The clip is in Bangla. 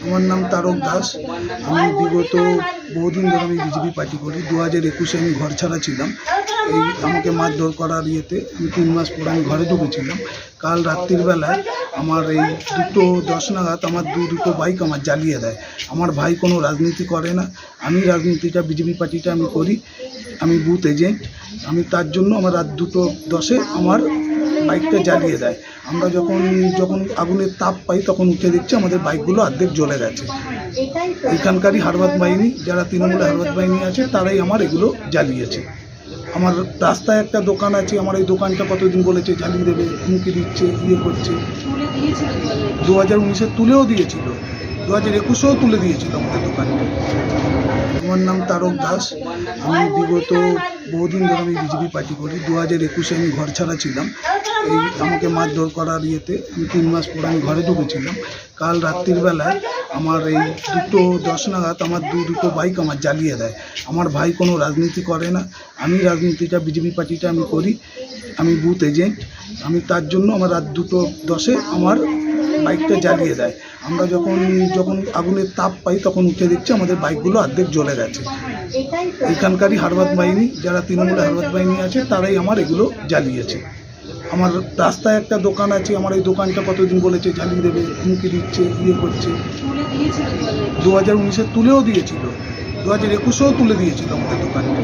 আমার নাম তারক দাস। আমি বিগত বহুদিন ধরে আমি বিজেপি পার্টি করি। 2021-এ আমি ঘর ছাড়া ছিলাম। এই আমাকে মারধর করার ইয়েতে আমি 3 মাস পরে আমি ঘরে ঢুকেছিলাম। কাল রাত্রির বেলায় আমার এই 2:10 নাগাদ আমার দুটো বাইক আমার জ্বালিয়ে দেয়। আমার ভাই কোনো রাজনীতি করে না, আমি রাজনীতিটা বিজেপি পার্টিটা আমি করি। আমি বুথ এজেন্ট। আমি তার জন্য আমার রাত 2:10-এ আমার বাইকটা জ্বালিয়ে দেয়। আমরা যখন আগুনের তাপ পাই তখন উঠে দেখছি আমাদের বাইকগুলো অর্ধেক জ্বলে গেছে। এখানকারই হারবাদ বাহিনী, যারা তৃণমূলে হারবাদ বাহিনী আছে, তারাই আমার এগুলো জ্বালিয়েছে। আমার রাস্তায় একটা দোকান আছে, আমার এই দোকানটা কতদিন বলেছে জ্বালিয়ে দেবে, হুমকি দিচ্ছে, ইয়ে করছে। 2019-এ তুলেও দিয়েছিল, 2021-এও তুলে দিয়েছিল আমাদের দোকানটা। আমার নাম তারক দাস। আমি বিগত বহুদিন ধরে আমি বিজেপি পার্টি করি। 2021-এ আমি ঘর ছাড়া ছিলাম। এই আমাকে মারধর করার ইয়েতে আমি 3 মাস পরে আমি ঘরে ঢুকেছিলাম। কাল রাত্রির বেলায় আমার এই 2:10 নাগাদ আমার দুটো বাইক আমার জ্বালিয়ে দেয়। আমার ভাই কোনো রাজনীতি করে না, আমি রাজনীতিটা বিজেপি পার্টিটা আমি করি। আমি বুথ এজেন্ট। আমি তার জন্য আমার রাত 2:10-এ আমার বাইকটা জ্বালিয়ে দেয়। আমরা যখন আগুনের তাপ পাই তখন উঠে দেখছি আমাদের বাইকগুলো অর্ধেক জ্বলে গেছে। এখানকারই হারবাদ বাহিনী, যারা তৃণমূলে হারবাদ বাহিনী আছে, তারাই আমার এগুলো জ্বালিয়েছে। আমার রাস্তায় একটা দোকান আছে, আমার এই দোকানটা কতদিন বলেছে জ্বালিয়ে দেবে, হুমকি দিচ্ছে, ইয়ে করছে। 2019-এ তুলেও দিয়েছিল, 2021-এও তুলে দিয়েছিল আমাদের দোকানটা।